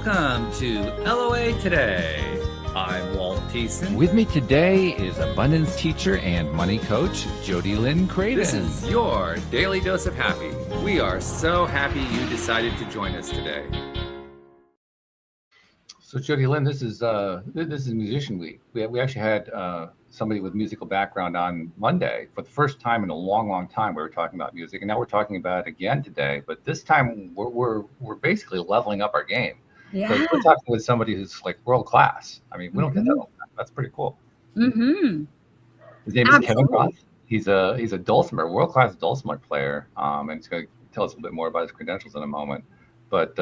Welcome to LOA Today. I'm Walt Thiessen. With me today is abundance teacher and money coach, Jody Lynn Craven. This is your daily dose of happy. We are so happy you decided to join us today. So Jody Lynn, this is Musician Week. We actually had somebody with musical background on Monday for the first time in a long time. We were talking about music, and now we're talking about it again today. But this time we're basically leveling up our game. Yeah. We're talking with somebody who's like world class. I mean, we don't get that all the time. That's pretty cool. Mm-hmm. His name is Kevin Roth. He's a dulcimer, world class dulcimer player, and he's going to tell us a little bit more about his credentials in a moment. But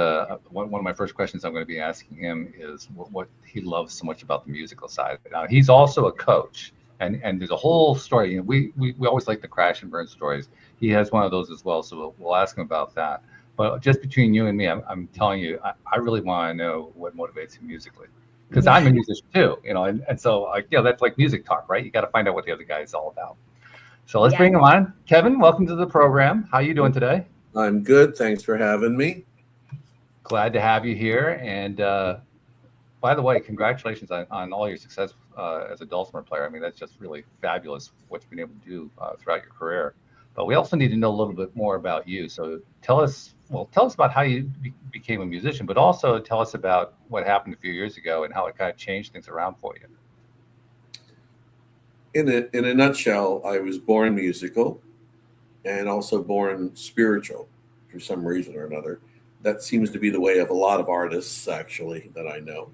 one of my first questions I'm going to be asking him is what he loves so much about the musical side. Now, he's also a coach, and there's a whole story. You know, we always like the crash and burn stories. He has one of those as well, so we'll ask him about that. But just between you and me, I'm telling you, I really want to know what motivates him musically, because I'm a musician too, you know, and so that's like music talk, right? You got to find out what the other guy is all about. So let's bring him on. Kevin, welcome to the program. How are you doing today? I'm good. Thanks for having me. Glad to have you here. And by the way, congratulations on all your success as a dulcimer player. I mean, that's just really fabulous what you've been able to do throughout your career. But we also need to know a little bit more about you. So tell us about how you became a musician, but also tell us about what happened a few years ago and how it kind of changed things around for you. In a nutshell, I was born musical and also born spiritual for some reason or another. That seems to be the way of a lot of artists, actually, that I know.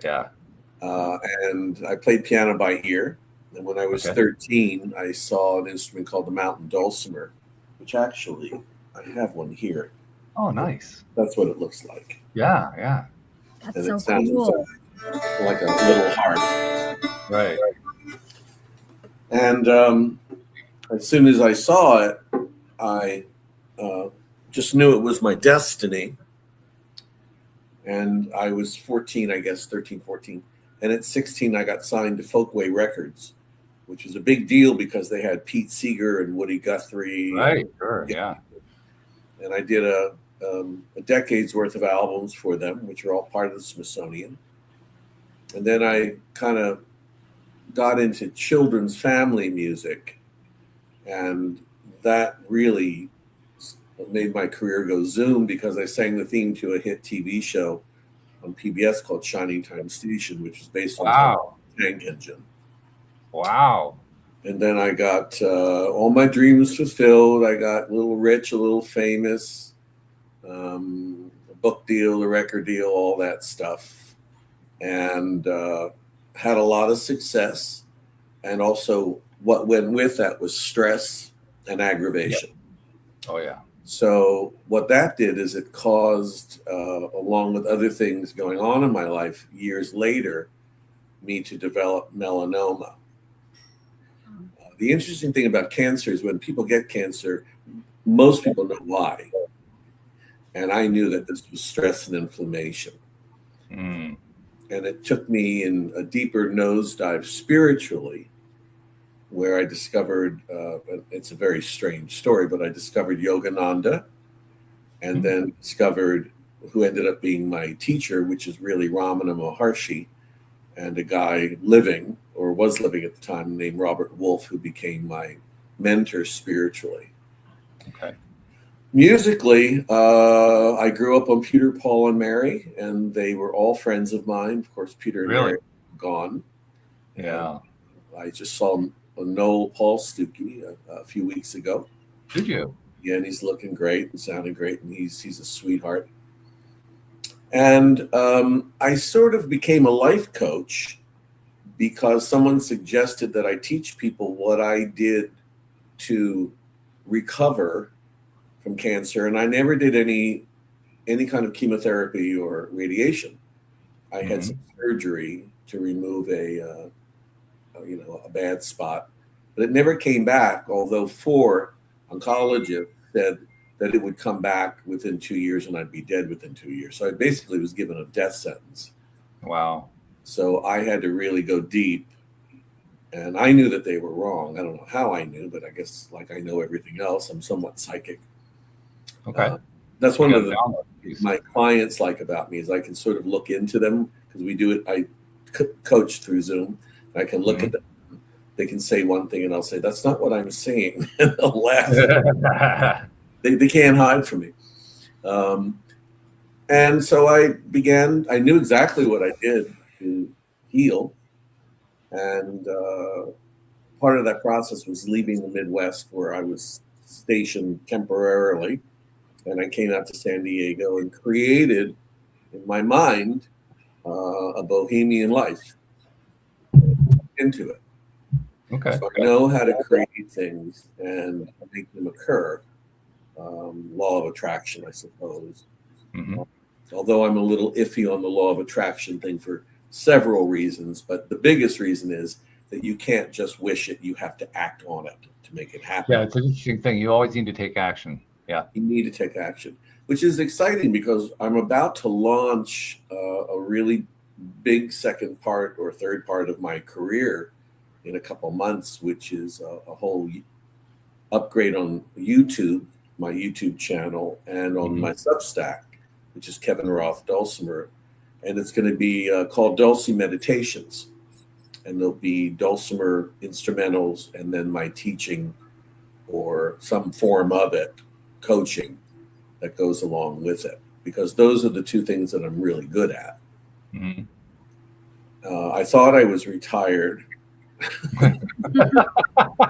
Yeah. And I played piano by ear. And when I was 13, I saw an instrument called the mountain dulcimer, which actually I have one here. Oh, nice. That's what it looks like. Yeah. That's and so it sounds cool. like a little harp. Right. And as soon as I saw it, I just knew it was my destiny. And I was 14, I guess, 13, 14. And at 16, I got signed to Folkway Records, which was a big deal because they had Pete Seeger and Woody Guthrie. Right, sure, yeah. And I did a decade's worth of albums for them, which are all part of the Smithsonian. And then I kind of got into children's family music. And that really made my career go zoom because I sang the theme to a hit TV show on PBS called Shining Time Station, which was based on the Tank Engine. Wow. And then I got all my dreams fulfilled. I got a little rich, a little famous, a book deal, a record deal, all that stuff. And had a lot of success. And also what went with that was stress and aggravation. Yep. Oh, yeah. So what that did is it caused, along with other things going on in my life years later, me to develop melanoma. The interesting thing about cancer is when people get cancer, most people know why. And I knew that this was stress and inflammation. Mm. And it took me in a deeper nosedive spiritually, where I discovered, it's a very strange story, but I discovered Yogananda and then discovered who ended up being my teacher, which is really Ramana Maharshi, and a guy living, or was living at the time, named Robert Wolf, who became my mentor spiritually. Okay. Musically, I grew up on Peter, Paul, and Mary, and they were all friends of mine. Of course, Peter and Mary were gone. Yeah. I just saw Noel Paul Stuckey a few weeks ago. Did you? Yeah, and he's looking great and sounding great, and he's a sweetheart. And I sort of became a life coach because someone suggested that I teach people what I did to recover from cancer, and I never did any kind of chemotherapy or radiation. I had some surgery to remove a bad spot, but it never came back, although 4 oncologists said that it would come back within 2 years and I'd be dead within 2 years. So I basically was given a death sentence. Wow. So I had to really go deep, and I knew that they were wrong. I don't know how I knew, but I guess like I know everything else, I'm somewhat psychic. Okay. That's one of Yeah. my clients like about me is I can sort of look into them because we do it. I coach through Zoom. I can look at them. They can say one thing and I'll say, that's not what I'm saying. And they'll laugh. They can't hide from me. And so I knew exactly what I did to heal. And part of that process was leaving the Midwest where I was stationed temporarily. And I came out to San Diego and created in my mind a bohemian life into it. Okay. So I know how to create things and make them occur. Law of attraction, I suppose. Although I'm a little iffy on the law of attraction thing for several reasons, but the biggest reason is that you can't just wish it, you have to act on it to make it happen. Yeah, it's an interesting thing. You always need to take action. Yeah. You need to take action, which is exciting because I'm about to launch a really big second part or third part of my career in a couple months, which is a whole upgrade on YouTube, my YouTube channel, and on my Substack, which is Kevin Roth Dulcimer. And it's going to be called Dulcie Meditations. And there'll be Dulcimer instrumentals and then my teaching or some form of it, coaching that goes along with it. Because those are the two things that I'm really good at. I thought I was retired.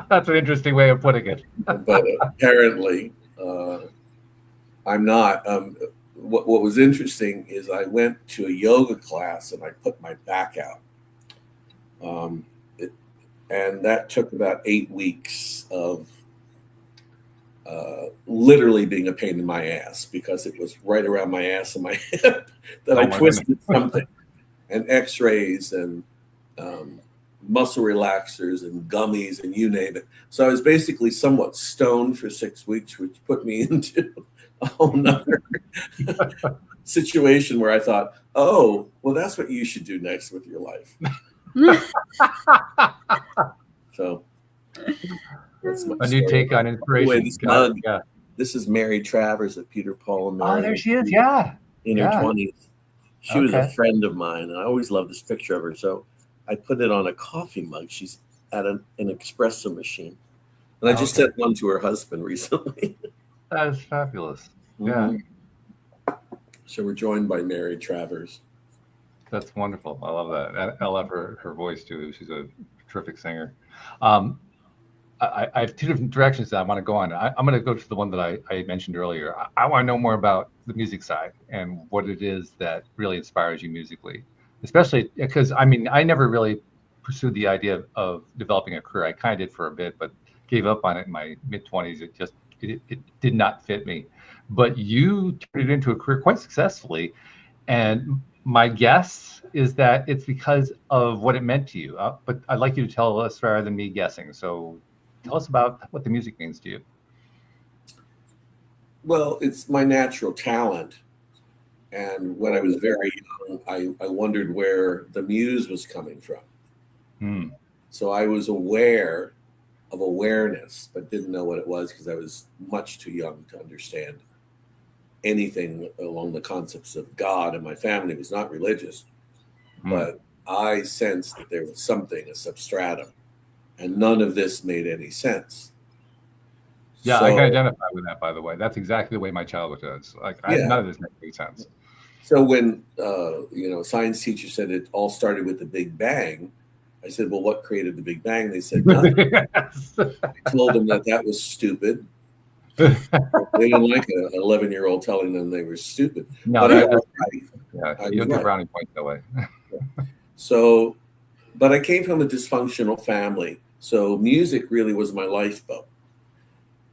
That's an interesting way of putting it. But apparently I'm not. What was interesting is I went to a yoga class and I put my back out. And that took about 8 weeks of literally being a pain in my ass because it was right around my ass and my hip that I twisted something, and x-rays and muscle relaxers and gummies and you name it. So I was basically somewhat stoned for 6 weeks, which put me into a whole nother situation where I thought, oh, well, that's what you should do next with your life. So that's my new take on inspiration. Anyway, this is Mary Travers of Peter, Paul, and Mary. Oh, there she is. Yeah. In her 20s. She was a friend of mine, and I always loved this picture of her. So I put it on a coffee mug. She's at an espresso machine. And I just sent one to her husband recently. That is fabulous. Yeah. So we're joined by Mary Travers. That's wonderful. I love that. I love her voice too. She's a terrific singer. I have two different directions that I want to go on. I'm going to go to the one that I mentioned earlier. I want to know more about the music side and what it is that really inspires you musically, especially because, I mean, I never really pursued the idea of developing a career. I kind of did for a bit, but gave up on it in my mid-20s. It did not fit me. But you turned it into a career quite successfully. And my guess is that it's because of what it meant to you. But I'd like you to tell us rather than me guessing. So tell us about what the music means to you. Well, it's my natural talent. And when I was very young, I wondered where the muse was coming from. So I was aware of awareness, but didn't know what it was because I was much too young to understand anything along the concepts of God, and my family was not religious. But I sensed that there was something, a substratum, and none of this made any sense. Yeah, so, I can identify with that, by the way. That's exactly the way my childhood is. None of this makes any sense. So when science teacher said it all started with the Big Bang, I said, well, what created the Big Bang? They said nothing. Yes. I told them that was stupid. They didn't like an 11-year-old telling them they were stupid. No, but I was right. Yeah, you don't get brownie points that way. So, but I came from a dysfunctional family. So music really was my lifeboat.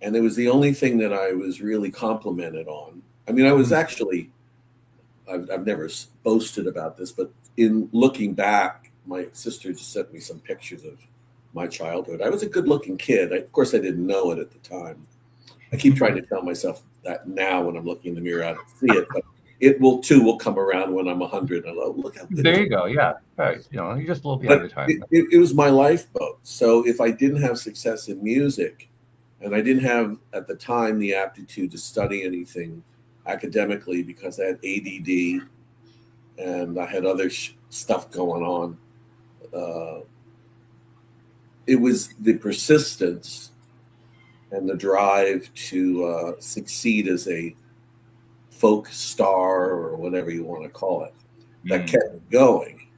And it was the only thing that I was really complimented on. I mean, I was actually, I've never boasted about this, but in looking back, my sister just sent me some pictures of my childhood. I was a good-looking kid. Of course, I didn't know it at the time. I keep trying to tell myself that now when I'm looking in the mirror, I don't see it, but it will come around when I'm 100. And I'll look how good. There you go. Yeah. Right. You're just a little behind the time. It was my lifeboat. So if I didn't have success in music, and I didn't have at the time the aptitude to study anything academically because I had ADD and I had other stuff going on. It was the persistence and the drive to succeed as a folk star or whatever you want to call it that kept me going.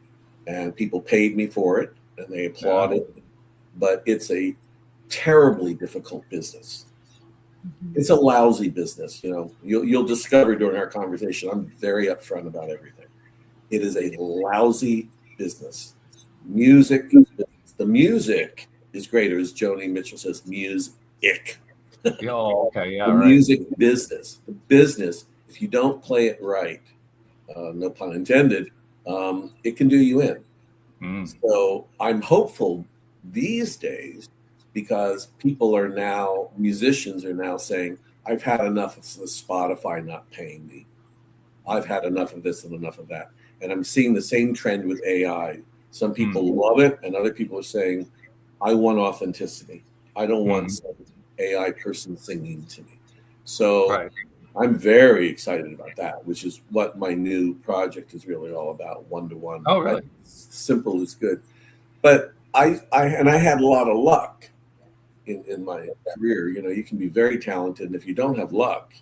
And people paid me for it and they applauded. Yeah. But it's a terribly difficult business. It's a lousy business. You know, you'll discover during our conversation, I'm very upfront about everything. It is a lousy business. Music, the music is great, or as Joni Mitchell says, music. Oh, okay, yeah, the right. Music business. The business, if you don't play it right, no pun intended, it can do you in. So I'm hopeful these days because musicians are now saying, I've had enough of Spotify not paying me. I've had enough of this and enough of that. And I'm seeing the same trend with AI. Some people love it, and other people are saying, I want authenticity. I don't want some AI person singing to me. So I'm very excited about that, which is what my new project is really all about, one-to-one. Oh, really? Simple is good. But I had a lot of luck in my career. You know, you can be very talented, and if you don't have luck,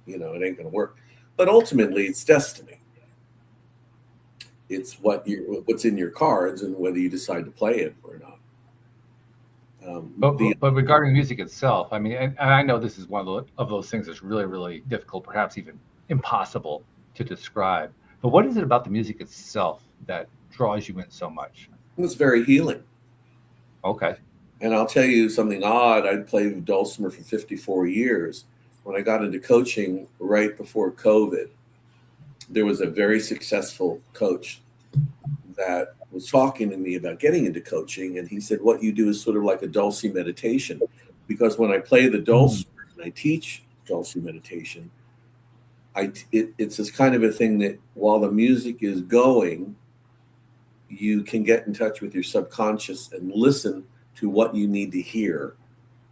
you know, it ain't going to work. But ultimately, it's destiny. It's what's in your cards and whether you decide to play it or not. But regarding music itself, I mean, and I know this is one of those things that's really, really difficult, perhaps even impossible to describe. But what is it about the music itself that draws you in so much? It's very healing. Okay. And I'll tell you something odd. I played dulcimer for 54 years. When I got into coaching right before COVID, there was a very successful coach that was talking to me about getting into coaching. And he said, what you do is sort of like a dulcimer meditation. Because when I play the dulcimer and I teach dulcimer meditation, it's this kind of a thing that while the music is going, you can get in touch with your subconscious and listen to what you need to hear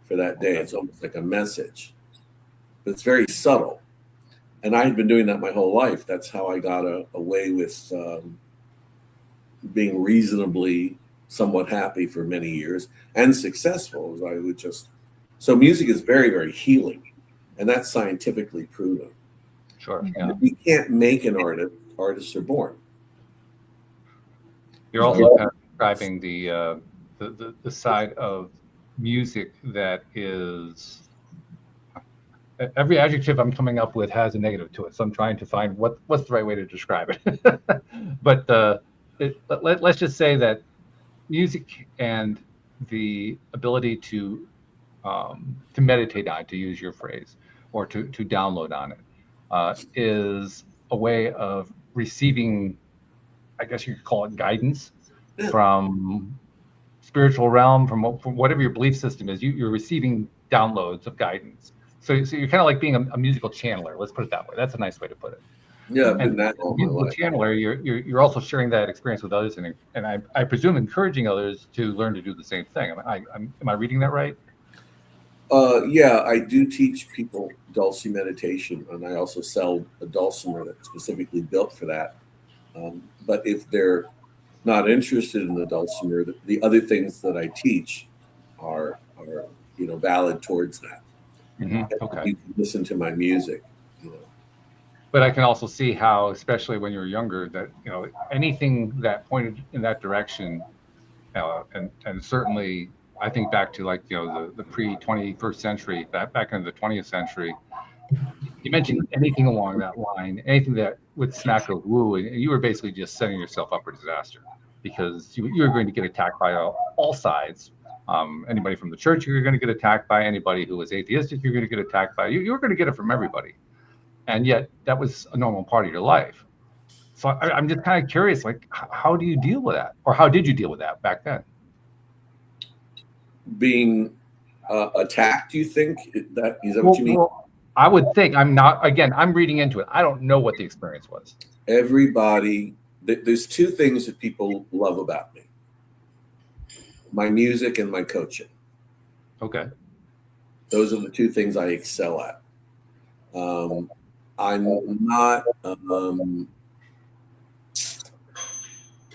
for that day. It's almost like a message, but it's very subtle. And I had been doing that my whole life. That's how I got away with being reasonably somewhat happy for many years and successful. As I would so music is very, very healing, and that's scientifically proven. Sure. Yeah. You can't make an artist. Artists are born. You're also kind of describing the side of music that is. Every adjective I'm coming up with has a negative to it, so I'm trying to find what's the right way to describe it. But let's just say that music and the ability to meditate on, to use your phrase, or to download on it, is a way of receiving, I guess you could call it guidance from spiritual realm, from whatever your belief system is. You're receiving downloads of guidance. So you're kind of like being a musical channeler. Let's put it that way. That's a nice way to put it. Yeah, I've been that all my life. Channeler, you're also sharing that experience with others, and I presume encouraging others to learn to do the same thing. Am I reading that right? Yeah, I do teach people dulcimer meditation, and I also sell a dulcimer that's specifically built for that. But if they're not interested in the dulcimer, the other things that I teach are valid towards that. Okay. You can listen to my music. But I can also see how, especially when you're younger, that anything that pointed in that direction, and certainly I think back to the pre-21st century, back in the 20th century. You mentioned anything along that line, anything that would smack of woo, and you were basically just setting yourself up for disaster because you were going to get attacked by all sides. Anybody from the church, you're going to get attacked by. Anybody who was atheistic, you're going to get attacked by. You were going to get it from everybody. And yet that was a normal part of your life. So I'm just kind of curious, how do you deal with that? Or how did you deal with that back then? Being attacked, you think? Is that what you mean? Well, I would think. I'm reading into it. I don't know what the experience was. Everybody, there's two things that people love about me. My music and my coaching. Okay. Those are the two things I excel at. I'm not.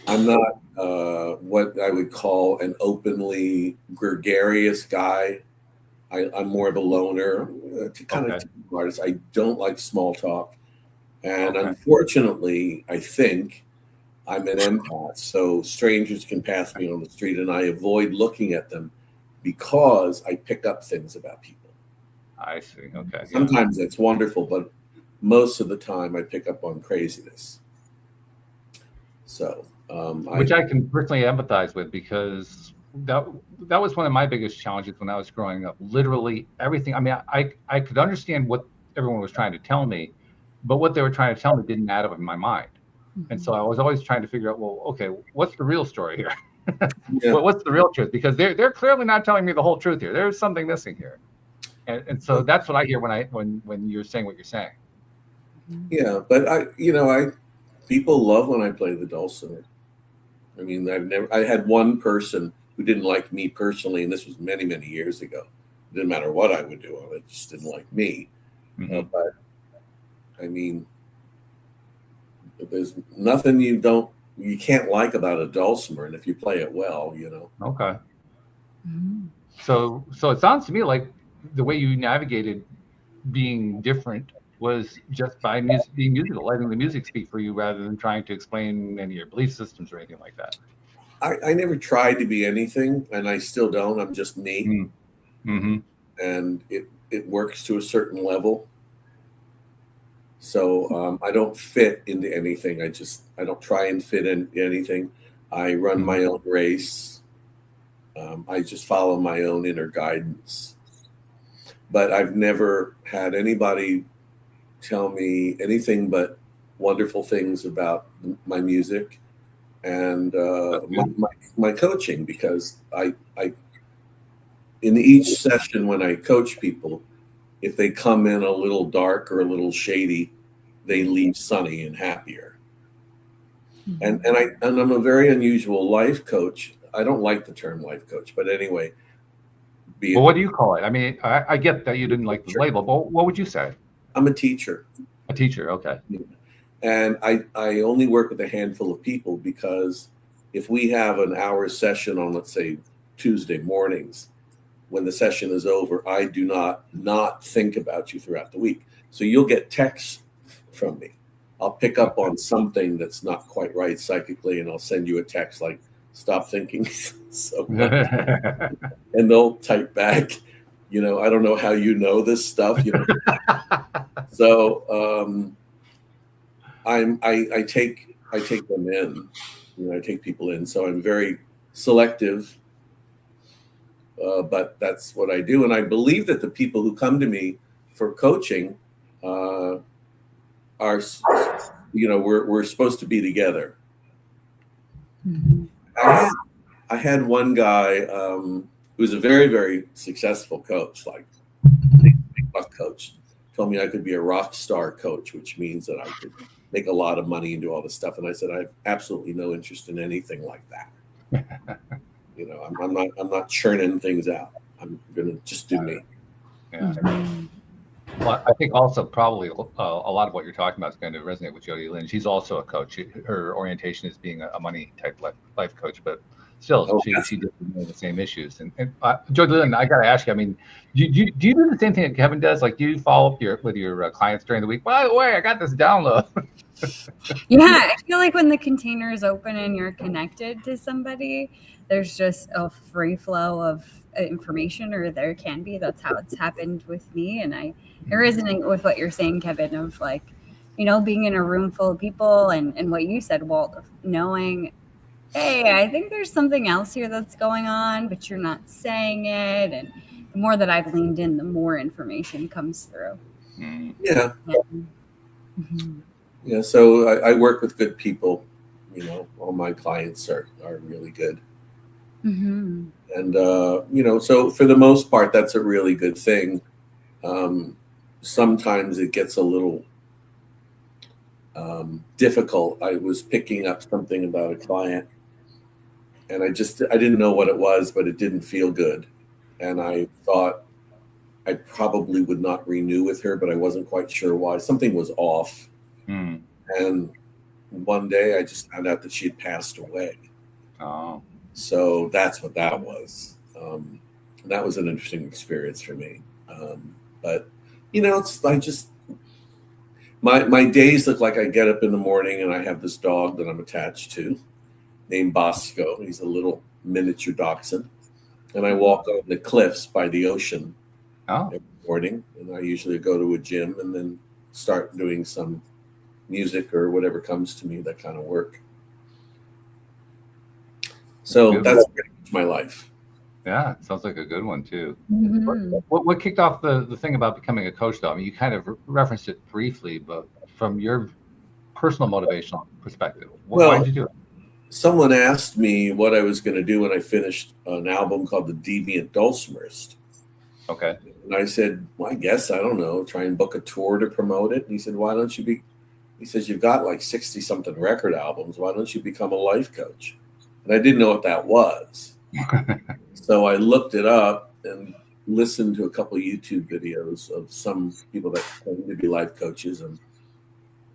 I'm not what I would call an openly gregarious guy. I'm more of a loner, to kind of typical artist. I don't like small talk, and unfortunately, I think I'm an empath. So strangers can pass me on the street, and I avoid looking at them because I pick up things about people. I see. Okay. Sometimes that's wonderful, but most of the time I pick up on craziness. So, which I can personally empathize with, because that was one of my biggest challenges when I was growing up. Literally everything. I mean, I could understand what everyone was trying to tell me, but what they were trying to tell me didn't add up in my mind. And so I was always trying to figure out, well, okay, what's the real story here? What's the real truth? Because they're clearly not telling me the whole truth here. There's something missing here. And so that's what I hear when you're saying what you're saying. Yeah, but people love when I play the dulcimer. I mean, I had one person who didn't like me personally, and this was many, many years ago. It didn't matter what I would do on it, just didn't like me. But I mean, there's nothing you can't like about a dulcimer, and if you play it well, Okay. So it sounds to me like the way you navigated being different was just by being musical, letting the music speak for you rather than trying to explain any of your belief systems or anything like that. I never tried to be anything, and I still don't. I'm just me. And it works to a certain level. So I don't fit into anything. I don't try and fit in anything. I run my own race. I just follow my own inner guidance. But I've never had anybody tell me anything but wonderful things about my music and my coaching, because I in each session when I coach people, if they come in a little dark or a little shady, they leave sunny and happier. And I'm a very unusual life coach. I don't like the term life coach, but anyway. Well, what do you call it? I mean, I get that you didn't like the label, but what would you say? I'm a teacher. A teacher, okay. And I only work with a handful of people, because if we have an hour session on, let's say, Tuesday mornings, when the session is over, I do not think about you throughout the week. So you'll get texts from me. I'll pick up on something that's not quite right psychically, and I'll send you a text like, stop thinking so much. And they'll type back, I don't know how you know this stuff, So I take them in, I take people in. So I'm very selective, but that's what I do. And I believe that the people who come to me for coaching are, we're supposed to be together. I had one guy who was a very, very successful coach, like big buck coach, told me I could be a rock star coach, which means that I could make a lot of money and do all this stuff. And I said, I have absolutely no interest in anything like that. I'm not churning things out. I'm going to just do me. Yeah. Well, I think also probably a lot of what you're talking about is going to resonate with Jody Lynn. She's also a coach. Her orientation is being a money type life coach, but still, she doesn't know the same issues. And Jody Lynn, I got to ask you, I mean, do you do the same thing that Kevin does? Like, do you follow up with your clients during the week? By the way, I got this download. Yeah, I feel like when the container is open and you're connected to somebody, there's just a free flow of information, or there can be. That's how it's happened with me. And I resonate with what you're saying, Kevin, of like, being in a room full of people and what you said, Walt, of knowing, hey, I think there's something else here that's going on, but you're not saying it. And the more that I've leaned in, the more information comes through. Yeah. Yeah. So I work with good people. All my clients are really good. And, so for the most part, that's a really good thing. Sometimes it gets a little difficult. I was picking up something about a client, and I didn't know what it was, but it didn't feel good. And I thought, I probably would not renew with her, but I wasn't quite sure why. Something was off. Mm. And one day I just found out that she had passed away. Oh. So that's what that was. That was an interesting experience for me. But, it's I just, my days look like I get up in the morning and I have this dog that I'm attached to named Bosco. He's a little miniature dachshund. And I walk on the cliffs by the ocean every morning. And I usually go to a gym and then start doing some music or whatever comes to me, that kind of work. So that's pretty much my life. Yeah, it sounds like a good one too. Mm-hmm. What kicked off the thing about becoming a coach, though? I mean, you kind of referenced it briefly, but from your personal motivational perspective, why did you do it? Someone asked me what I was going to do when I finished an album called The Deviant Dulcimerist. Okay. And I said, well, I guess, I don't know, try and book a tour to promote it. And he said, why don't you he says, you've got like 60 something record albums. Why don't you become a life coach? And I didn't know what that was. So I looked it up and listened to a couple of YouTube videos of some people that claim to be life coaches. And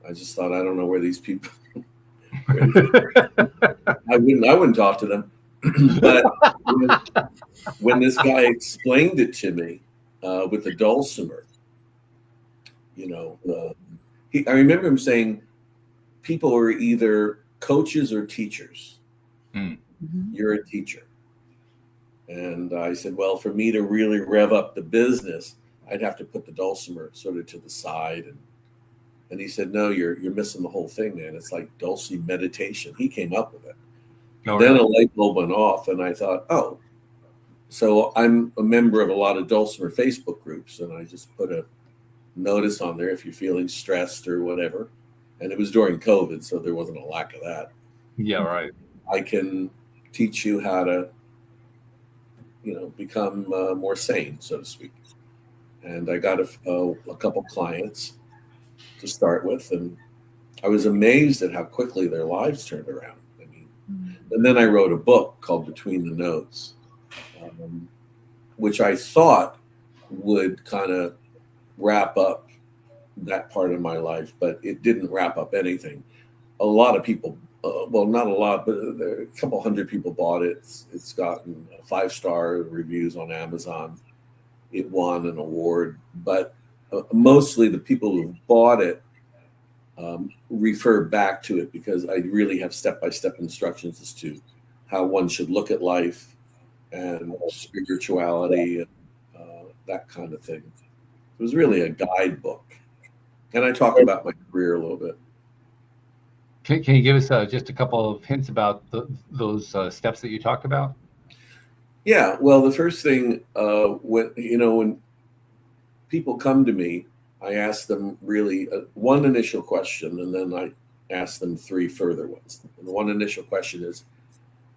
I just thought, I don't know where these people I wouldn't talk to them. But when this guy explained it to me with the dulcimer, I remember him saying people are either coaches or teachers. Mm-hmm. You're a teacher. And I said, well, for me to really rev up the business, I'd have to put the dulcimer sort of to the side. And he said, no, you're missing the whole thing, man. It's like dulce meditation. He came up with it. Oh, then really? a light bulb went off, and I thought, oh, so I'm a member of a lot of dulcimer Facebook groups, and I just put a notice on there if you're feeling stressed or whatever. And it was during COVID, so there wasn't a lack of that. Yeah, right. I can teach you how to, become more sane, so to speak. And I got a couple clients to start with, and I was amazed at how quickly their lives turned around. I mean, and then I wrote a book called Between the Notes, which I thought would kind of wrap up that part of my life, but it didn't wrap up anything. A lot of people, well, not a lot, but a couple hundred people bought it. It's gotten 5-star reviews on Amazon. It won an award, but mostly the people who bought it refer back to it because I really have step-by-step instructions as to how one should look at life and spirituality and that kind of thing. It was really a guidebook. And I talk about my career a little bit. Can you give us just a couple of hints about those steps that you talked about? Yeah, well, the first thing, when people come to me, I ask them really one initial question, and then I ask them 3 further ones. And the one initial question is,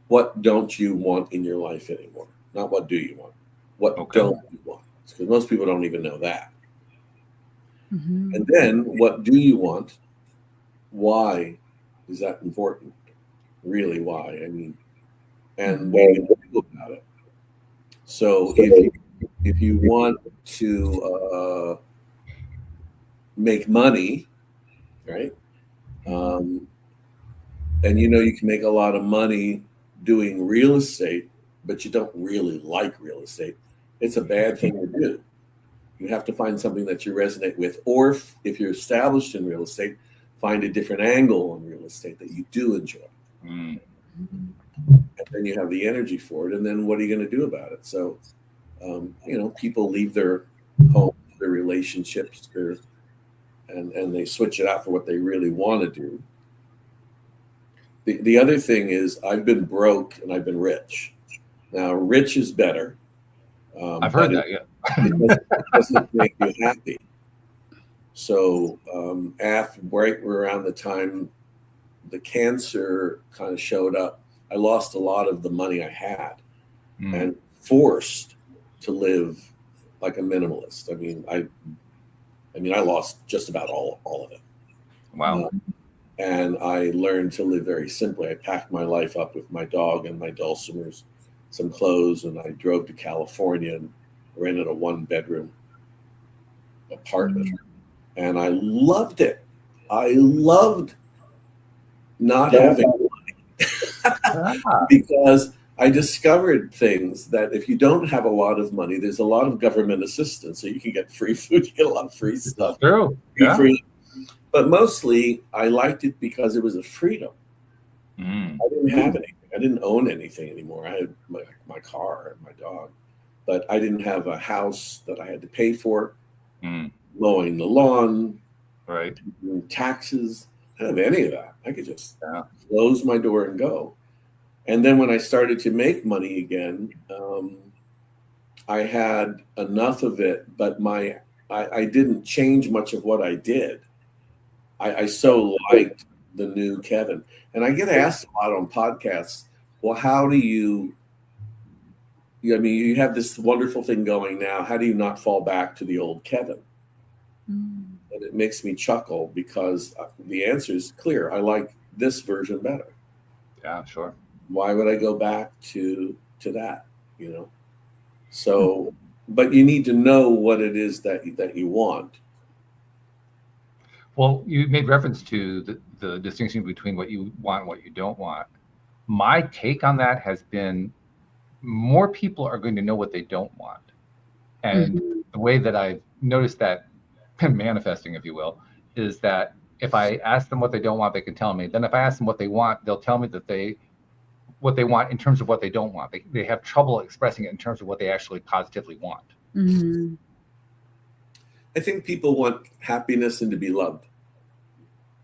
what don't you want in your life anymore? Not what do you want. What don't you want? Because most people don't even know that. Mm-hmm. And then, what do you want? Why is that important? Really, why? I mean, and what are you going to do about it? So if you want to make money, right? And you can make a lot of money doing real estate, but you don't really like real estate. It's a bad thing to do. You have to find something that you resonate with, or if you're established in real estate, find a different angle on real estate that you do enjoy. Mm. And then you have the energy for it. And then what are you going to do about it? So, people leave their homes, their relationships, and they switch it out for what they really want to do. The other thing is I've been broke and I've been rich. Now, rich is better. I've heard that, yeah. It doesn't make you happy. So right around the time the cancer kind of showed up, I lost a lot of the money I had and forced to live like a minimalist. I mean, I lost just about all of it. Wow. And I learned to live very simply. I packed my life up with my dog and my dulcimers, some clothes, and I drove to California and rented a 1-bedroom apartment, and I loved it. I loved not having money because I discovered things that if you don't have a lot of money, there's a lot of government assistance, so you can get free food, you get a lot of free stuff. True. Yeah. Free. But mostly, I liked it because it was a freedom. Mm. I didn't have anything. I didn't own anything anymore. I had my car and my dog, but I didn't have a house that I had to pay for, mowing the lawn, right, taxes. I didn't have any of that. I could just close my door and go. And then when I started to make money again, I had enough of it, but I didn't change much of what I did. I so liked the new Kevin. And I get asked a lot on podcasts, well, how do you have this wonderful thing going now. How do you not fall back to the old Kevin? And it makes me chuckle because the answer is clear. I like this version better. Yeah, sure. Why would I go back to that? So, but you need to know what it is that you want. Well, you made reference to the distinction between what you want and what you don't want. My take on that has been more people are going to know what they don't want. And the way that I've noticed that manifesting, if you will, is that if I ask them what they don't want, they can tell me. Then if I ask them what they want, they'll tell me that what they want in terms of what they don't want. They have trouble expressing it in terms of what they actually positively want. Mm-hmm. I think people want happiness and to be loved.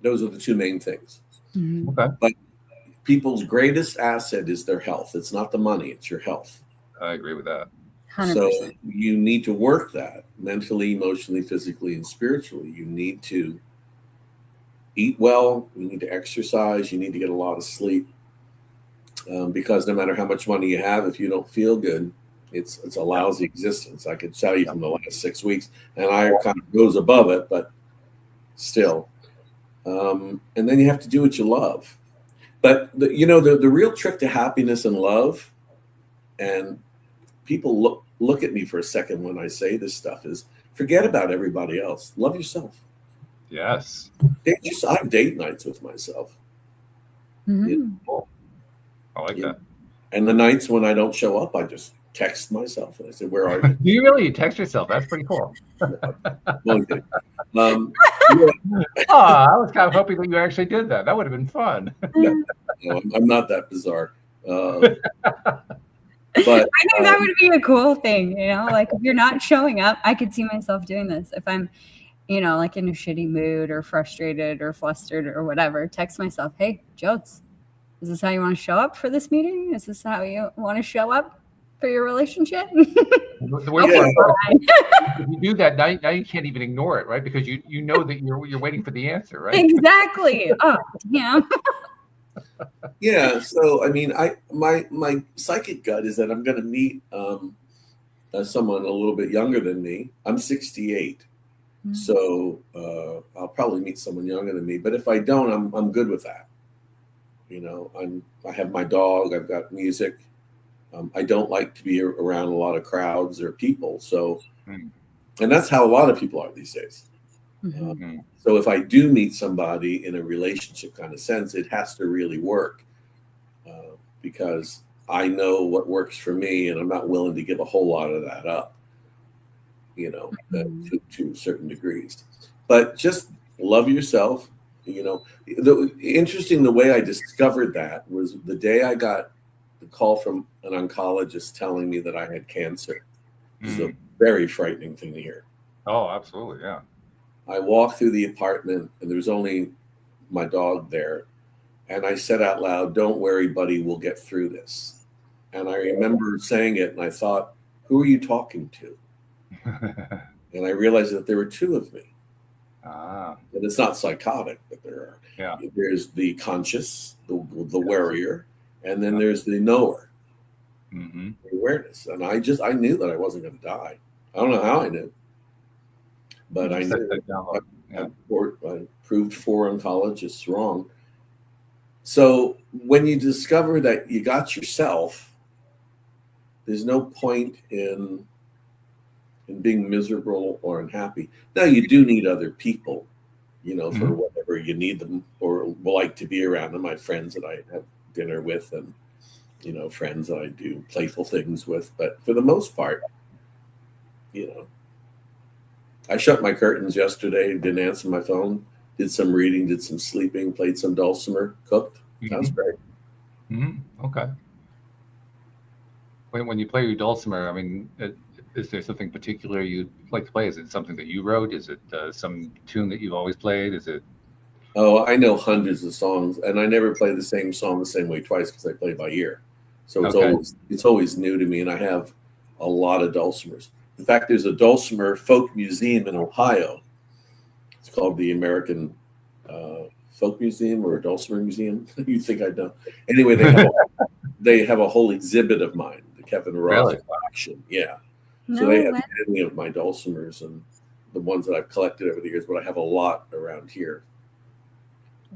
Those are the two main things. Mm-hmm. Okay. But people's greatest asset is their health. It's not the money, it's your health. I agree with that. 100%. So you need to work that mentally, emotionally, physically, and spiritually. You need to eat well. You need to exercise. You need to get a lot of sleep. Because no matter how much money you have, if you don't feel good, it's a lousy existence. I could tell you from the last 6 weeks, and I kind of goes above it, but still. And then you have to do what you love. But the real trick to happiness and love, and people look at me for a second when I say this stuff, is forget about everybody else. Love yourself. Yes. I have date nights with myself. Mm-hmm. Cool. I like that. And the nights when I don't show up, I just text myself and I say, "Where are you?" Do you really? You text yourself? That's pretty cool. Okay. I was kind of hoping that you actually did that. That would have been fun. No, I'm not that bizarre. But I think that would be a cool thing, like if you're not showing up, I could see myself doing this. If I'm, like in a shitty mood or frustrated or flustered or whatever, text myself, "Hey, Jodes, is this how you want to show up for this meeting? Is this how you want to show up for your relationship?" The way if you do that, now you can't even ignore it, right? Because you know that you're waiting for the answer, right? Exactly. Oh, damn. Yeah. So I mean, my psychic gut is that I'm going to meet someone a little bit younger than me. I'm 68, so I'll probably meet someone younger than me. But if I don't, I'm good with that. I have my dog. I've got music. I don't like to be around a lot of crowds or people. So, and that's how a lot of people are these days. Mm-hmm. So if I do meet somebody in a relationship kind of sense, it has to really work because I know what works for me, and I'm not willing to give a whole lot of that up, to certain degrees. But just love yourself. The way I discovered that was the day I got the call from an oncologist telling me that I had cancer. It's a very frightening thing to hear. Oh, absolutely, yeah. I walked through the apartment and there was only my dog there. And I said out loud, "Don't worry, buddy, we'll get through this." And I remember saying it and I thought, who are you talking to? And I realized that there were two of me. And it's not psychotic, but there's the conscious, the worrier, and then there's the knower, the awareness. And I knew that I wasn't going to die. I don't know how I knew, but I knew. I proved 4 oncologists wrong. So when you discover that you got yourself, there's no point in and being miserable or unhappy. Now, you do need other people, for Mhm. whatever you need them or like to be around them. My friends that I have dinner with and, friends that I do playful things with. But for the most part, I shut my curtains yesterday, didn't answer my phone, did some reading, did some sleeping, played some dulcimer, cooked. That was great. Okay. When you play your dulcimer, I mean, is there something particular you'd like to play? Is it something that you wrote? Is it some tune that you've always played? Is it? Oh, I know hundreds of songs, and I never play the same song the same way twice because I play by ear. So Okay. it's always new to me, and I have a lot of dulcimers. In fact, there's a dulcimer folk museum in Ohio. It's called the American Folk Museum or Dulcimer Museum. You think I'd know? Anyway, they have a whole exhibit of mine, the Kevin Roth Really? collection. Yeah. So No they have way. many of my dulcimers and the ones that I've collected over the years, but I have a lot around here.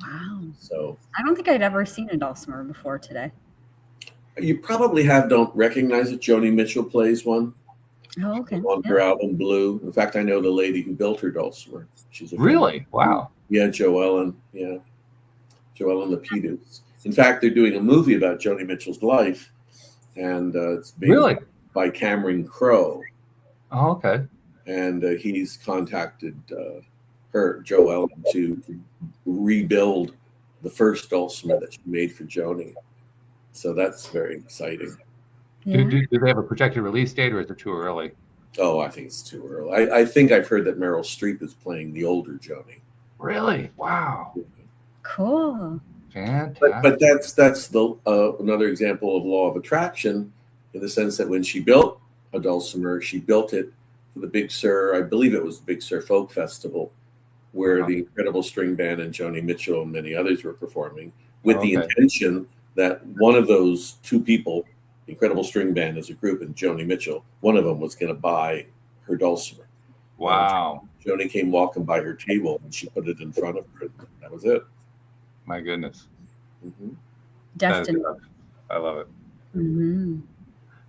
Wow. So I don't think I'd ever seen a dulcimer before today. you probably don't recognize it. Joni Mitchell plays one Oh, okay. on her album Blue. In fact, I know the lady who built her dulcimer. She's a friend. Really? Wow. Yeah, Joellen. Yeah, Joellen Lapidus. In fact, they're doing a movie about Joni Mitchell's life, and it's being Really? by Cameron Crowe. Oh, okay. And he's contacted her, Joellen, to rebuild the first dulcimer that she made for Joni. So that's very exciting. Yeah. Do they have a projected release date, or is it too early? Oh, I think it's too early. I think I've heard that Meryl Streep is playing the older Joni. Really? Wow. Cool. Fantastic. But that's the another example of law of attraction, in the sense that when she built a dulcimer, she built it for the Big Sur. I believe it was the Big Sur Folk Festival, where the Incredible String Band and Joni Mitchell and many others were performing, with the intention that one of those two people, Incredible String Band as a group and Joni Mitchell, one of them was going to buy her dulcimer. Wow. Joni came walking by her table and she put it in front of her. That was it. My goodness. Mm-hmm. Destiny. I love it. Mm-hmm.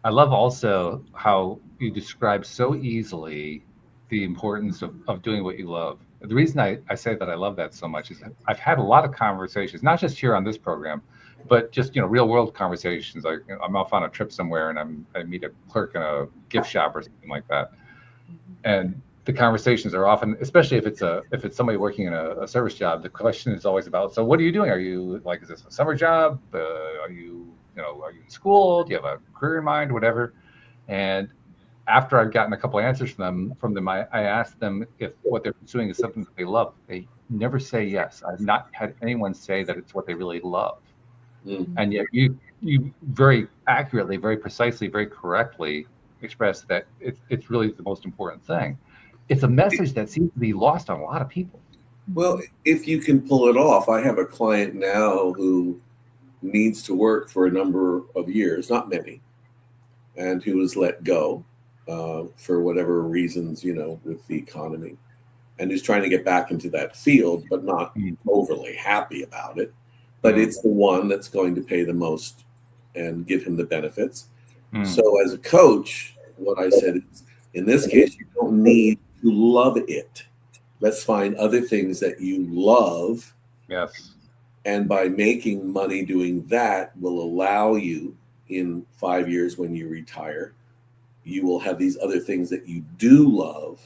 I love also how you describe so easily the importance of doing what you love. The reason I say that I love that so much is that I've had a lot of conversations, not just here on this program, but just, real world conversations. Like, I'm off on a trip somewhere and I meet a clerk in a gift shop or something like that. And the conversations are often, especially if it's somebody working in a service job, the question is always about, so what are you doing? Are you is this a summer job? Are you in school? Do you have a career in mind? Whatever. And after I've gotten a couple of answers from them, I ask them if what they're pursuing is something that they love. They never say yes. I've not had anyone say that it's what they really love. Mm-hmm. And yet you very accurately, very precisely, very correctly express that it's really the most important thing. It's a message that seems to be lost on a lot of people. Well, if you can pull it off, I have a client now who needs to work for a number of years, not many, and who was let go for whatever reasons, with the economy, and who's trying to get back into that field, but not overly happy about it. But it's the one that's going to pay the most and give him the benefits. So as a coach, what I said is, in this case, you don't need to love it. Let's find other things that you love. Yes. And by making money doing that will allow you, in 5 years when you retire, you will have these other things that you do love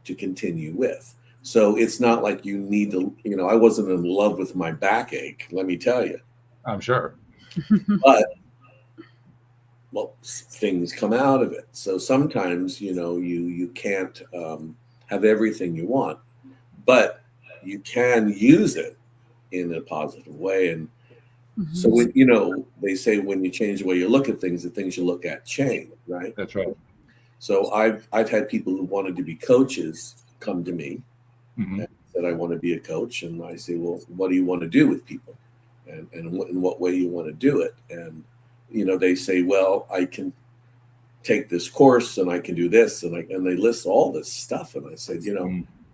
to continue with. So it's not like you need to, I wasn't in love with my backache, let me tell you. I'm sure. But, well, things come out of it. So sometimes, you can't have everything you want, but you can use it in a positive way. And so when, they say when you change the way you look at things, the things you look at change, right? That's right. So I've had people who wanted to be coaches come to me and said, I want to be a coach. And I say, well, what do you want to do with people? And in what way you want to do it? And, they say, well, I can take this course and I can do this. And they list all this stuff. And I said,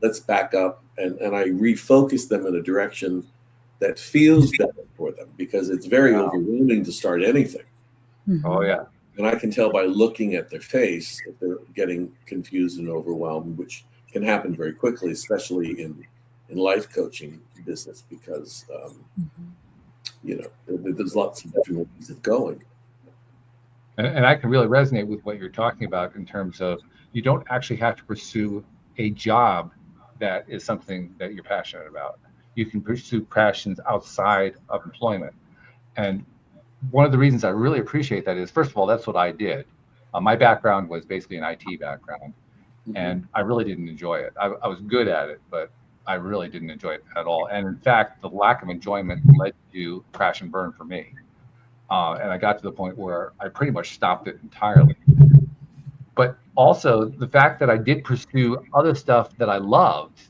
let's back up. And I refocus them in a direction that feels better for them, because it's very overwhelming to start anything. Oh, yeah. And I can tell by looking at their face if they're getting confused and overwhelmed, which can happen very quickly, especially in life coaching business, because there's lots of different ways of going. And I can really resonate with what you're talking about in terms of you don't actually have to pursue a job that is something that you're passionate about. You can pursue passions outside of employment. And one of the reasons I really appreciate that is, first of all, that's what I did. My background was basically an IT background, and I really didn't enjoy it. I was good at it, but I really didn't enjoy it at all. And in fact, the lack of enjoyment led to crash and burn for me. And I got to the point where I pretty much stopped it entirely. But also the fact that I did pursue other stuff that I loved.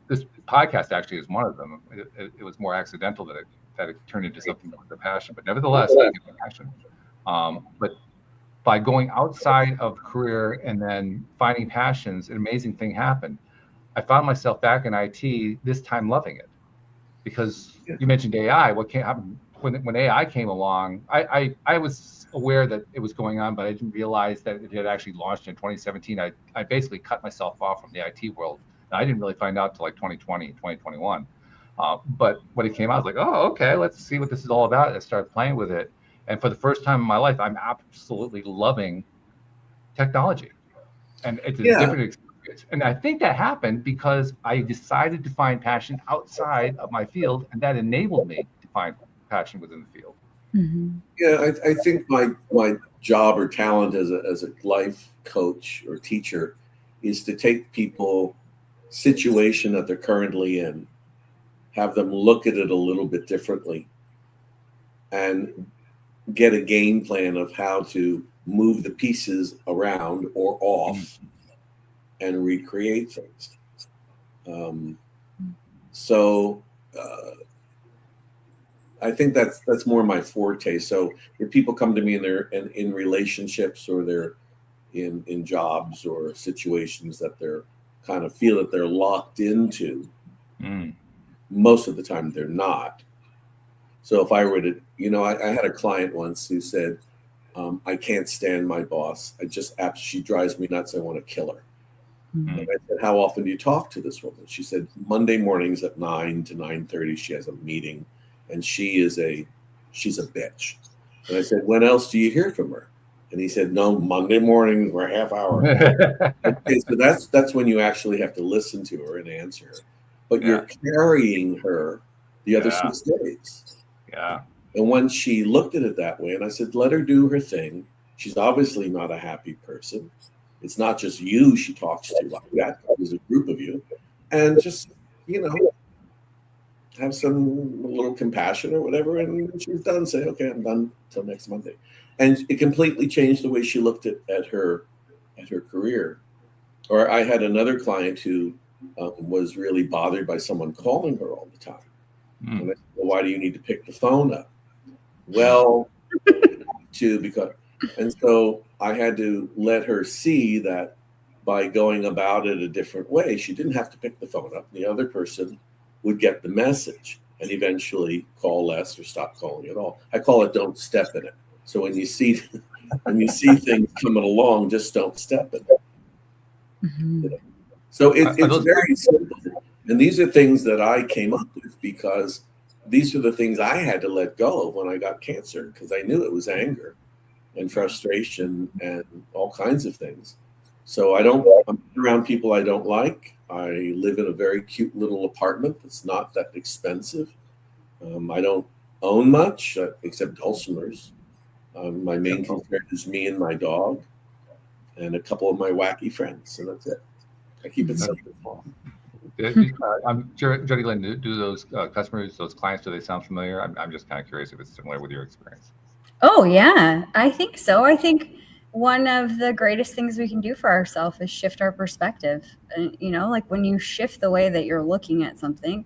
This podcast actually is one of them. It was more accidental that it turned into something with a passion. But nevertheless, I get the passion. But by going outside of career and then finding passions, an amazing thing happened. I found myself back in IT, this time loving it. Because you mentioned AI. What came happen when AI came along, I was aware that it was going on, but I didn't realize that it had actually launched in 2017. I basically cut myself off from the IT world. And I didn't really find out till like 2020, 2021. But when it came out, I was like, oh, okay, let's see what this is all about. I started playing with it. And for the first time in my life, I'm absolutely loving technology. And it's a different experience. And I think that happened because I decided to find passion outside of my field, and that enabled me to find passion within the field. Yeah, I think my job or talent as a life coach or teacher is to take people situation that they're currently in, have them look at it a little bit differently, and get a game plan of how to move the pieces around or off and recreate things. So I think that's more my forte. So if people come to me and they're in relationships, or they're in jobs or situations that they're kind of feel that they're locked into, most of the time they're not. So if I were to, I had a client once who said, I can't stand my boss. She drives me nuts. I want to kill her. And I said, how often do you talk to this woman? She said, Monday mornings at 9 to 9:30, she has a meeting, and she's a bitch. And I said, when else do you hear from her? And he said, no, Monday mornings for a half hour. Okay, so that's when you actually have to listen to her and answer her. But you're carrying her the other 6 days. Yeah. And when she looked at it that way, and I said, let her do her thing. She's obviously not a happy person. It's not just you she talks to like that. There's a group of you. And just, have some little compassion or whatever. And when she's done, say, okay, I'm done till next Monday. And it completely changed the way she looked at her career. Or I had another client who was really bothered by someone calling her all the time. And I said, well, why do you need to pick the phone up? Well, and so I had to let her see that by going about it a different way, she didn't have to pick the phone up. The other person would get the message and eventually call less or stop calling at all. I call it don't step in it. So when you see things coming along, just don't step in it. So it's very simple. And these are things that I came up with because these are the things I had to let go of when I got cancer, because I knew it was anger and frustration and all kinds of things. So I'm around people I don't like. I live in a very cute little apartment that's not that expensive. I don't own much except dulcimers. My main concern is me and my dog and a couple of my wacky friends, and that's it. I keep it simple. I'm sure, Jody Lynn, do those customers, those clients, do they sound familiar? I'm just kind of curious if it's similar with your experience. Oh, yeah, I think so. I think one of the greatest things we can do for ourselves is shift our perspective. Like when you shift the way that you're looking at something,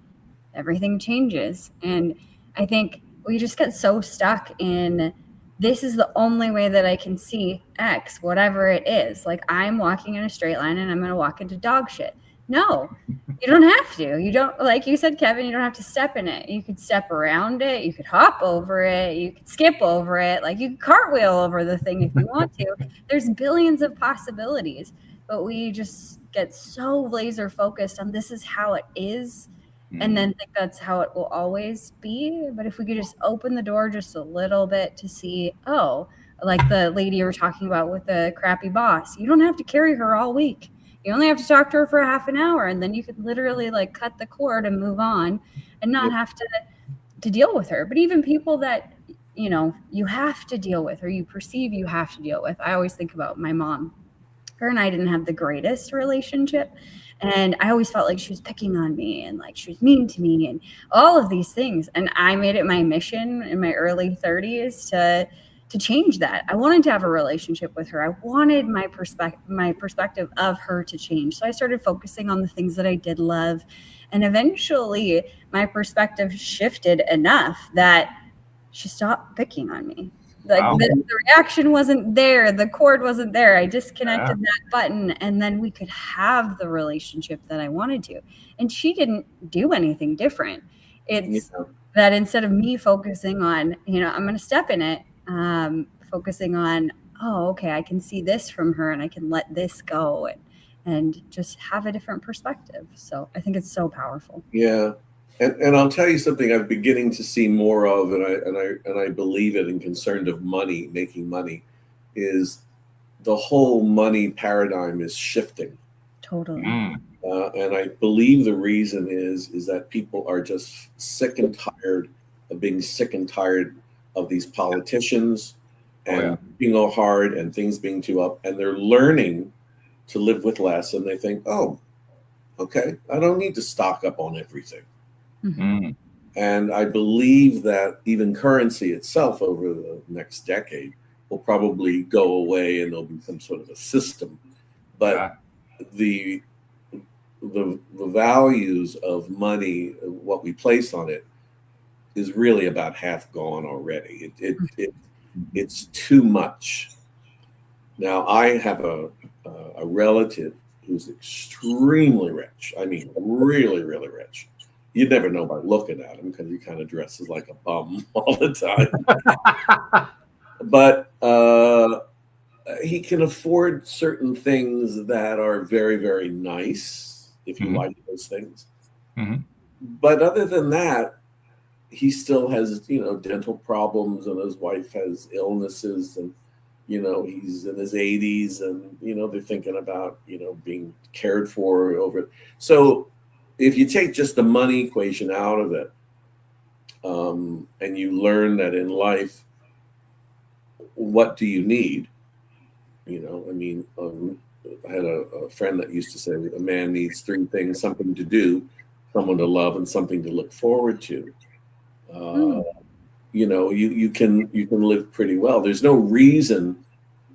everything changes. And I think we just get so stuck in, this is the only way that I can see X, whatever it is. Like I'm walking in a straight line and I'm going to walk into dog shit. No, you don't have to. You don't, like you said, Kevin, you don't have to step in it. You could step around it. You could hop over it. You could skip over it. Like you could cartwheel over the thing if you want to. There's billions of possibilities, but we just get so laser focused on this is how it is, and then think that's how it will always be. But if we could just open the door just a little bit to see, oh, like the lady you were talking about with the crappy boss, you don't have to carry her all week. You only have to talk to her for half an hour, and then you could literally like cut the cord and move on and not have to deal with her. But even people that, you know, you have to deal with or you perceive you have to deal with. I always think about my mom. Her and I didn't have the greatest relationship. And I always felt like she was picking on me and like she was mean to me and all of these things. And I made it my mission in my early 30s to change that. I wanted to have a relationship with her. I wanted my perspective of her to change. So I started focusing on the things that I did love. And eventually my perspective shifted enough that she stopped picking on me. Like the reaction wasn't there. The cord wasn't there. I disconnected that button, and then we could have the relationship that I wanted to. And she didn't do anything different. It's that instead of me focusing on, you know, I'm going to step in it, focusing on, oh, okay, I can see this from her and I can let this go and just have a different perspective. So I think it's so powerful. Yeah. And I'll tell you something I'm beginning to see more of, and I believe it and concerned of money, making money, is the whole money paradigm is shifting. Totally. And I believe the reason is that people are just sick and tired of being sick and tired of these politicians and being all hard and things being too up, and they're learning to live with less, and they think, oh, okay, I don't need to stock up on everything. And I believe that even currency itself over the next decade will probably go away and there'll be some sort of a system. But the values of money, what we place on it, is really about half gone already. It's too much. Now, I have a relative who's extremely rich. I mean, really, really rich. You'd never know by looking at him because he kind of dresses like a bum all the time. But he can afford certain things that are very, very nice if you like those things. But other than that, he still has, you know, dental problems, and his wife has illnesses, and, you know, he's in his 80s, and, you know, they're thinking about, you know, being cared for over it. So if you take just the money equation out of it, and you learn that in life, what do you need? You know, I mean, I had a friend that used to say a man needs three things: something to do, someone to love, and something to look forward to. You know, you can live pretty well. There's no reason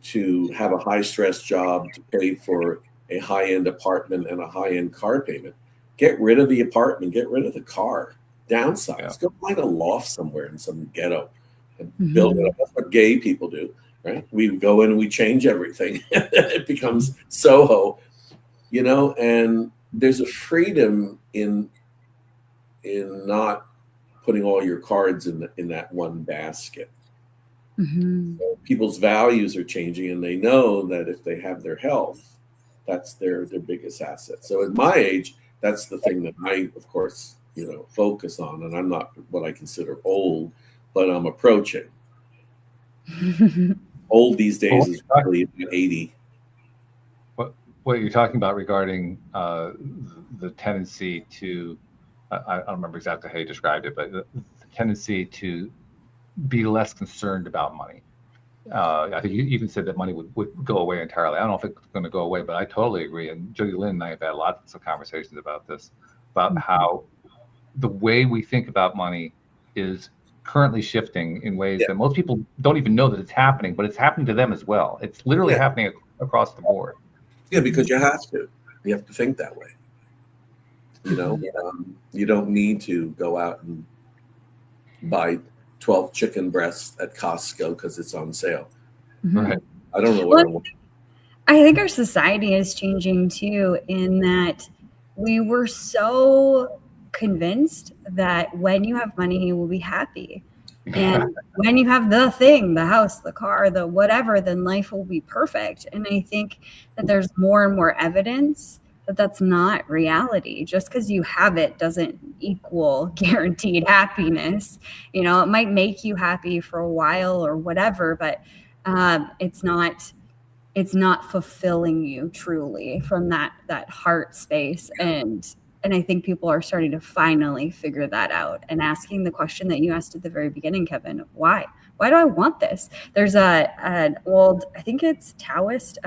to have a high stress job to pay for a high end apartment and a high end car payment. Get rid of the apartment, get rid of the car, downsize, go find a loft somewhere in some ghetto and build it up. That's what gay people do, right? We go in and we change everything. It becomes Soho, you know, and there's a freedom in not putting all your cards in that one basket. So people's values are changing, and they know that if they have their health, that's their biggest asset. So at my age, that's the thing that I, of course, you know, focus on. And I'm not what I consider old, but I'm approaching. Old these days is probably 80. What you're talking about regarding the tendency to, I don't remember exactly how you described it, but the tendency to be less concerned about money. I think you even said that money would go away entirely. I don't know if it's going to go away, but I totally agree. And Jody Lynn and I have had lots of conversations about this, about how the way we think about money is currently shifting in ways that most people don't even know that it's happening, but it's happening to them as well. It's literally happening across the board. Yeah, because you have to. You have to think that way. You know, you don't need to go out and buy 12 chicken breasts at Costco because it's on sale. Right. I don't know what I want. I think our society is changing too, in that we were so convinced that when you have money, you will be happy. And when you have the thing, the house, the car, the whatever, then life will be perfect. And I think that there's more and more evidence that that's not reality. Just because you have it doesn't equal guaranteed happiness. You know, it might make you happy for a while or whatever, but it's not fulfilling you truly from that heart space. And I think people are starting to finally figure that out and asking the question that you asked at the very beginning, Kevin, why do I want this? There's an old, I think it's Taoist,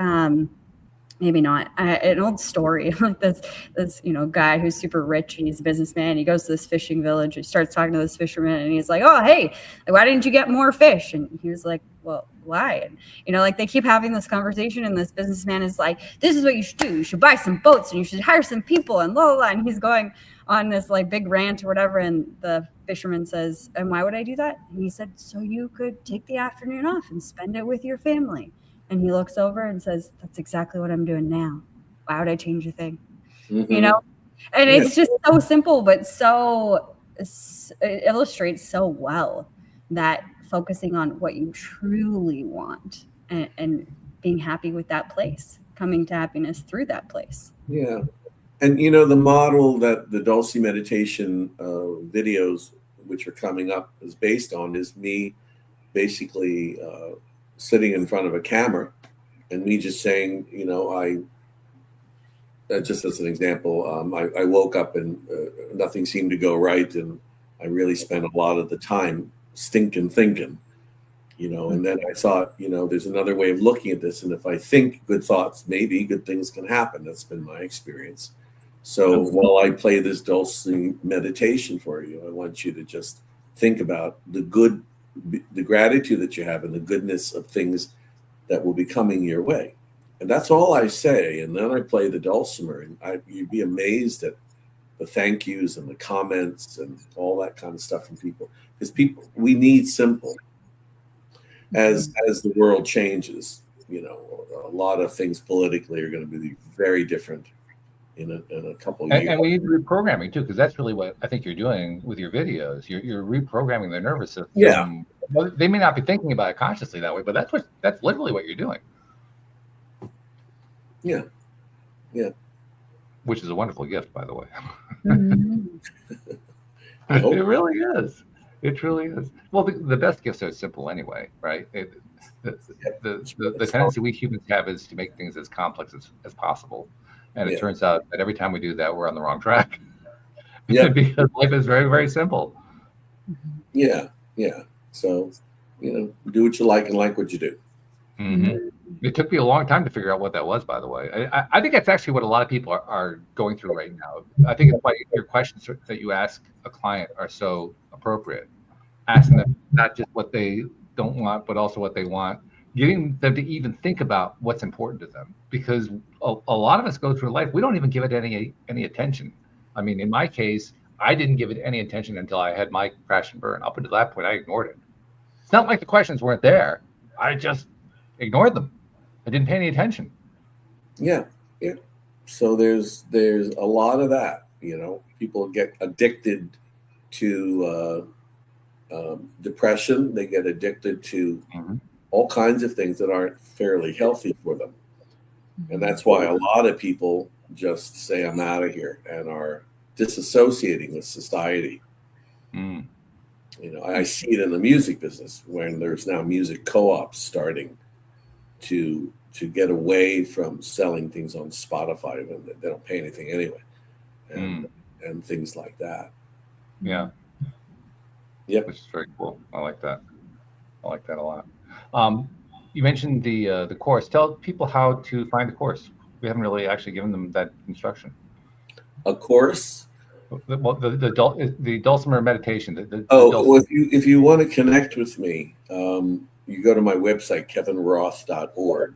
maybe not, an old story like this guy who's super rich and he's a businessman. He goes to this fishing village. He starts talking to this fisherman and he's like, oh, hey, why didn't you get more fish? And he was like, well, why? And, they keep having this conversation and this businessman is like, this is what you should do. You should buy some boats and you should hire some people and blah, blah, blah. And he's going on this like big rant or whatever. And the fisherman says, and why would I do that? And he said, so you could take the afternoon off and spend it with your family. And he looks over and says, that's exactly what I'm doing now. Why would I change a thing? Mm-hmm. And it's just so simple, but it illustrates so well that focusing on what you truly want and being happy with that place, coming to happiness through that place. Yeah. And, the model that the Dulce meditation videos, which are coming up, is based on is me basically sitting in front of a camera and me just saying, just as an example, I woke up and nothing seemed to go right. And I really spent a lot of the time thinking, and then I thought, there's another way of looking at this. And if I think good thoughts, maybe good things can happen. That's been my experience. So while I play this Dulce meditation for you, I want you to just think about the gratitude that you have and the goodness of things that will be coming your way. And that's all I say. And then I play the dulcimer, and you'd be amazed at the thank yous and the comments and all that kind of stuff from people. Because we need simple. As the world changes, a lot of things politically are going to be very different in a couple of years. And we need reprogramming too, because that's really what I think you're doing with your videos. You're reprogramming their nervous system. Yeah. Well, they may not be thinking about it consciously that way, but that's literally what you're doing. Yeah. Yeah. Which is a wonderful gift, by the way. Mm-hmm. It really is. It truly is. Well, the best gifts are simple anyway, right? The tendency we humans have is to make things as complex as possible. And it turns out that every time we do that, we're on the wrong track. Yeah. Because life is very, very simple. Yeah. Yeah. So, do what you like and like what you do. Mm-hmm. It took me a long time to figure out what that was, by the way. I think that's actually what a lot of people are going through right now. I think it's why your questions that you ask a client are so appropriate. Asking them not just what they don't want, but also what they want. Getting them to even think about what's important to them. Because a lot of us go through life, we don't even give it any attention. I mean, in my case, I didn't give it any attention until I had my crash and burn. Up until that point, I ignored it. It's not like the questions weren't there. I just ignored them. I didn't pay any attention. Yeah. Yeah. So there's a lot of that, people get addicted to depression. They get addicted to all kinds of things that aren't fairly healthy for them. And that's why a lot of people just say, I'm out of here, and are disassociating with society. I see it in the music business when there's now music co-ops starting to get away from selling things on Spotify when they don't pay anything anyway, and things like that. Yeah. Yep. Which is very cool. I like that a lot. You mentioned the course. Tell people how to find the course. We haven't really actually given them that instruction. A course? The dulcimer meditation. If you want to connect with me, you go to my website, kevinroth.org,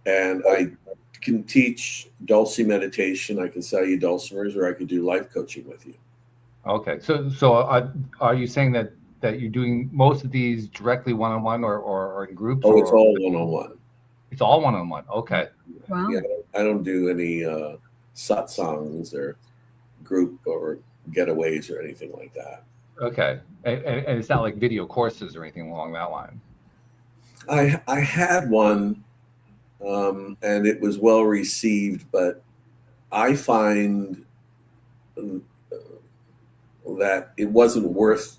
and I can teach Dulce meditation. I can sell you dulcimers, or I could do life coaching with you. Okay, so are you saying that you're doing most of these directly one-on-one or in groups? Oh, it's all one-on-one. It's all one-on-one. Okay. Wow. Yeah, I don't do any satsangs or group or getaways or anything like that. Okay, and it's not like video courses or anything along that line. I had one, and it was well received, but I find that it wasn't worth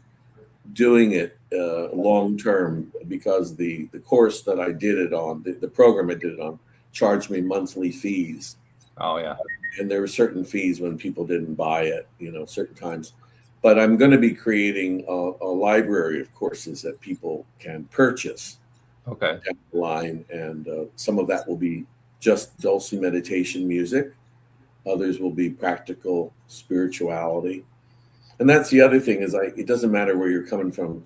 doing it long term, because the course that I did it on, the program I did it on, charged me monthly fees. Oh yeah. And there were certain fees when people didn't buy it, certain times. But I'm going to be creating a library of courses that people can purchase. Okay. Down the line, and some of that will be just Dulce meditation music. Others will be practical spirituality. And that's the other thing, is it doesn't matter where you're coming from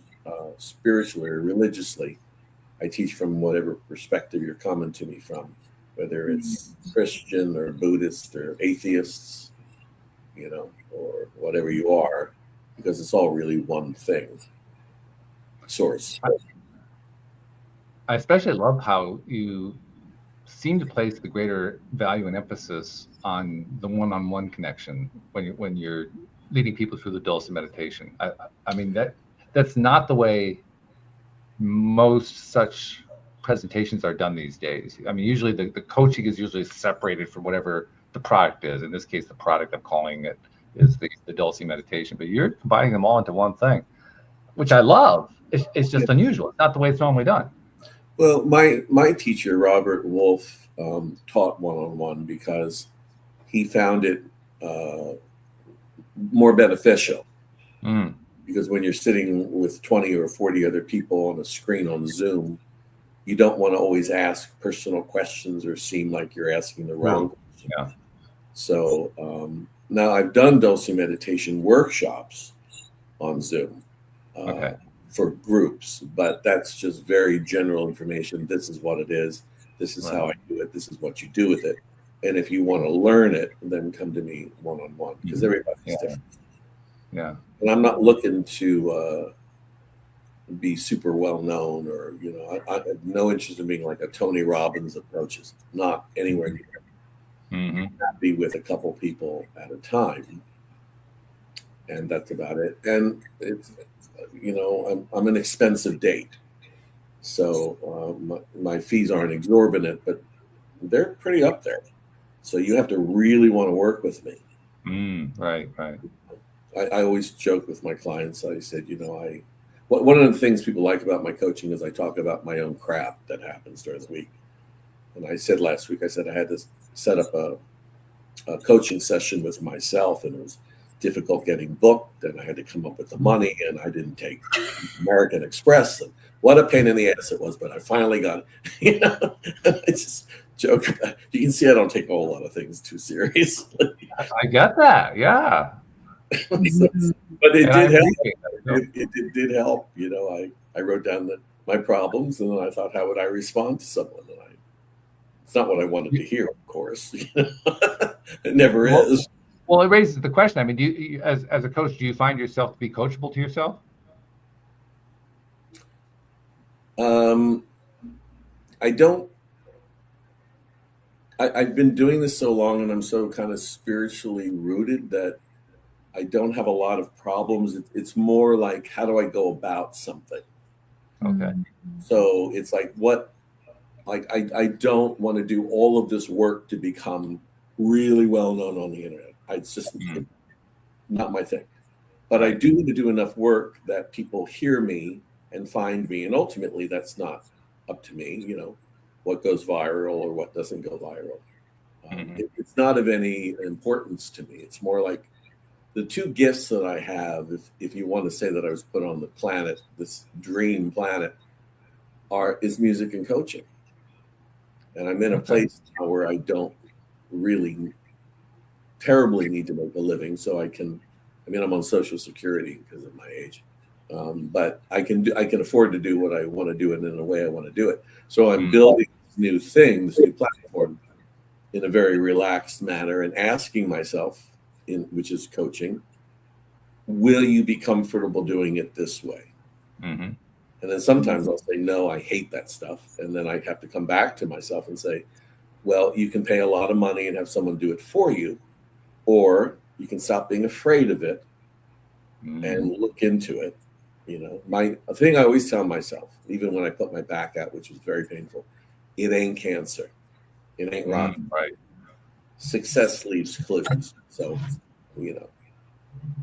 spiritually or religiously. I teach from whatever perspective you're coming to me from, whether it's Christian or Buddhist or atheists, or whatever you are, because it's all really one thing. Source. I especially love how you seem to place the greater value and emphasis on the one-on-one connection when you're leading people through the Dulce meditation. I mean, that's not the way most such presentations are done these days. I mean, usually the coaching is usually separated from whatever the product is. In this case, the product, I'm calling it, is the Dulce meditation. But you're combining them all into one thing, which I love. It's just unusual. It's not the way it's normally done. Well, my teacher, Robert Wolf, taught one-on-one because he found it more beneficial. Because when you're sitting with 20 or 40 other people on a screen on Zoom, you don't want to always ask personal questions or seem like you're asking the wrong question. Yeah. So now I've done Dulce meditation workshops on Zoom. For groups, but that's just very general information. This is what it is. This is how I do it. This is what you do with it. And if you want to learn it, then come to me one-on-one, because everybody's different. Yeah. And I'm not looking to be super well known, or I have no interest in being like a Tony Robbins approaches. Not anywhere near. Be with a couple people at a time, and that's about it. And it's I'm an expensive date, so my fees aren't exorbitant, but they're pretty up there. So you have to really want to work with me. Right. I always joke with my clients. I said, one of the things people like about my coaching is I talk about my own crap that happens during the week. And I said last week, I had to set up a coaching session with myself, and it was difficult getting booked, and I had to come up with the money, and I didn't take American Express, and what a pain in the ass it was, but I finally got it. I just joke about it. You can see I don't take a whole lot of things too seriously. I get that, yeah. But it did help. It did help. I wrote down my problems, and then I thought, how would I respond to someone? And it's not what I wanted to hear, of course. It never is. Well, it raises the question. I mean, do you, as a coach, do you find yourself to be coachable to yourself? I don't. I've been doing this so long, and I'm so kind of spiritually rooted that I don't have a lot of problems. It's more like, how do I go about something? Okay. So it's like, I don't want to do all of this work to become really well known on the internet. It's just not my thing. But I do need to do enough work that people hear me and find me. And ultimately, that's not up to me, what goes viral or what doesn't go viral. It's not of any importance to me. It's more like the two gifts that I have, if you want to say that I was put on the planet, this dream planet, is music and coaching. And I'm in a place now where I don't really terribly need to make a living, so I'm on Social Security because of my age, but I can afford to do what I want to do it in the way I want to do it. So I'm building this new thing, this new platform, in a very relaxed manner, and asking myself, which is coaching, will you be comfortable doing it this way? And then sometimes I'll say, no, I hate that stuff, and then I have to come back to myself and say, Well, you can pay a lot of money and have someone do it for you, or you can stop being afraid of it and look into it. A thing I always tell myself, even when I put my back out, which was very painful, it ain't cancer. It ain't rocket. Right. Success leaves clues. So,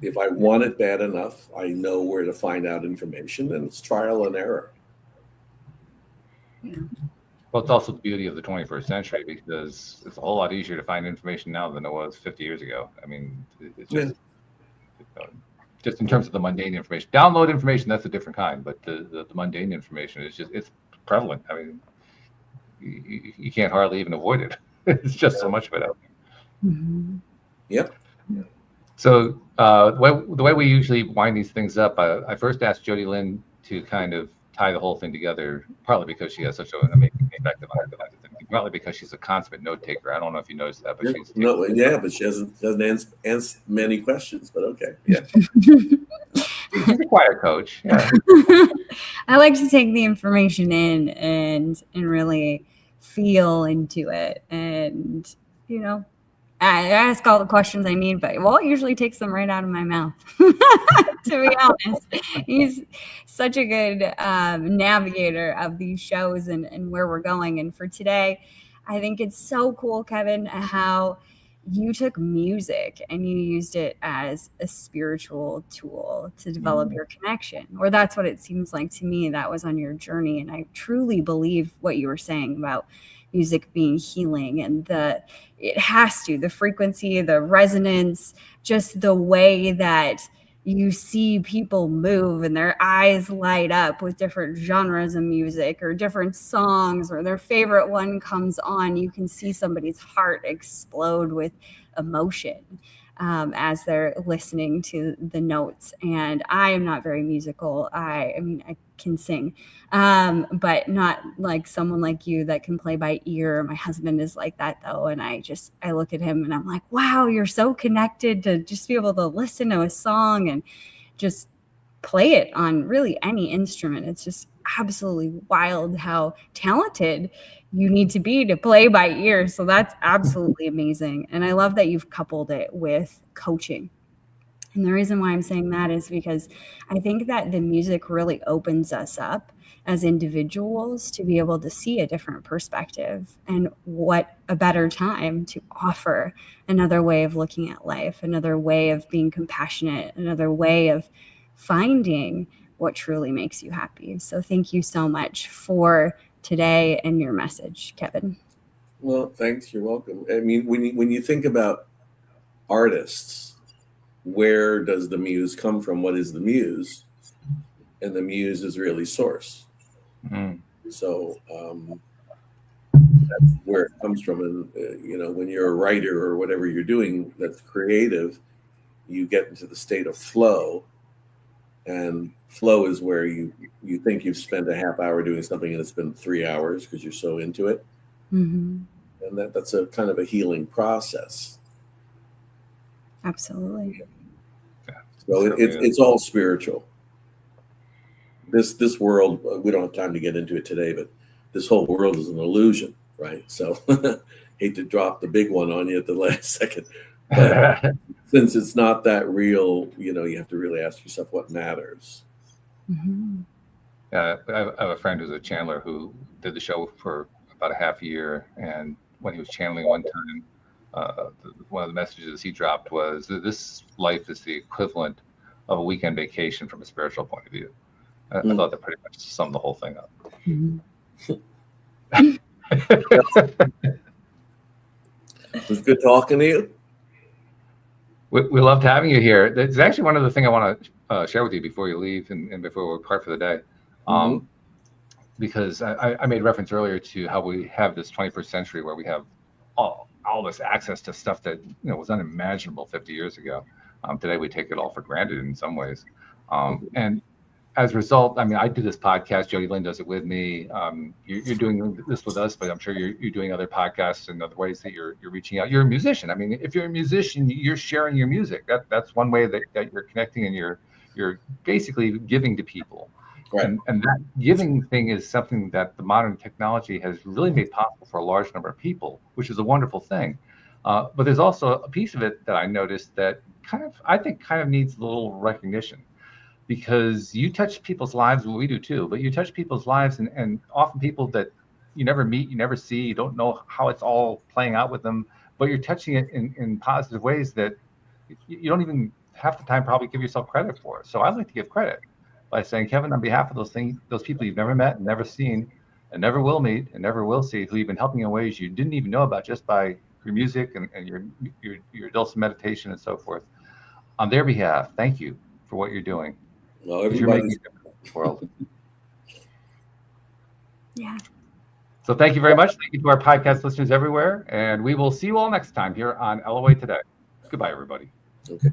if I want it bad enough, I know where to find out information, and it's trial and error. Yeah. Well, it's also the beauty of the 21st century, because it's a whole lot easier to find information now than it was 50 years ago. I mean, it's just in terms of the mundane information. Download information, that's a different kind, but the mundane information is it's prevalent. I mean, you can't hardly even avoid it. It's just so much of it out there. Mm-hmm. Yep. So the way we usually wind these things up, I first asked Jody Lynn to kind of tie the whole thing together, partly because she has such an amazing effective partly because she's a consummate note taker. I don't know if you noticed that, but but she doesn't answer many questions. But okay, yeah. She's a quiet coach. Yeah. I like to take the information in and really feel into it, and I ask all the questions I need, but Walt usually takes them right out of my mouth. To be honest, he's such a good navigator of these shows and where we're going. And for today, I think it's so cool, Kevin, how you took music and you used it as a spiritual tool to develop your connection, or that's what it seems like to me. That was on your journey. And I truly believe what you were saying about music being healing, and the frequency, the resonance, just the way that you see people move and their eyes light up with different genres of music or different songs, or their favorite one comes on. You can see somebody's heart explode with emotion as they're listening to the notes. And I am not very musical. I mean, I can sing, but not like someone like you that can play by ear. My husband is like that though. And I look at him and I'm like, wow, you're so connected to just be able to listen to a song and just play it on really any instrument. It's just absolutely wild how talented you need to be to play by ear. So that's absolutely amazing. And I love that you've coupled it with coaching. And the reason why I'm saying that is because I think that the music really opens us up as individuals to be able to see a different perspective, and what a better time to offer another way of looking at life, another way of being compassionate, another way of finding what truly makes you happy. So thank you so much for today and your message, Kevin. Well, thanks. You're welcome. I mean, when you think about artists, where does the muse come from? What is the muse? And the muse is really source. Mm-hmm. So that's where it comes from. And when you're a writer or whatever you're doing that's creative, you get into the state of flow. And flow is where you think you've spent a half hour doing something and it's been 3 hours because you're so into it. Mm-hmm. And that's a kind of a healing process. Absolutely. So it's all spiritual. This world, we don't have time to get into it today, but this whole world is an illusion, right? So hate to drop the big one on you at the last second. But since it's not that real, you have to really ask yourself what matters. Mm-hmm. I have a friend who's a channeler who did the show for about a half year. And when he was channeling one time, one of the messages he dropped was that this life is the equivalent of a weekend vacation from a spiritual point of view. I thought that pretty much summed the whole thing up. Mm-hmm. It was good talking to you. We loved having you here. It's actually one other thing I want to share with you before you leave and before we part for the day. Because I made reference earlier to how we have this 21st century where we have all this access to stuff that was unimaginable 50 years ago. Today we take it all for granted in some ways. And as a result, I mean, I do this podcast. Jody Lynn does it with me. You're doing this with us, but I'm sure you're doing other podcasts and other ways that you're reaching out. You're a musician. I mean, if you're a musician, you're sharing your music. That's one way that you're connecting, and you're basically giving to people. Right. And that giving thing is something that the modern technology has really made possible for a large number of people, which is a wonderful thing. But there's also a piece of it that I noticed that I think needs a little recognition, because you touch people's lives, and we do too, but you touch people's lives, and often people that you never meet, you never see, you don't know how it's all playing out with them, but you're touching it in positive ways that you don't even half the time probably give yourself credit for. So I like to give credit by saying, Kevin, on behalf of those people you've never met and never seen and never will meet and never will see, who you've been helping in ways you didn't even know about just by your music and your dulcet meditation and so forth. On their behalf, thank you for what you're doing. Well, You're making everybody's a difference in the world. Yeah. So thank you very much. Thank you to our podcast listeners everywhere. And we will see you all next time here on LOA Today. Goodbye, everybody. okay.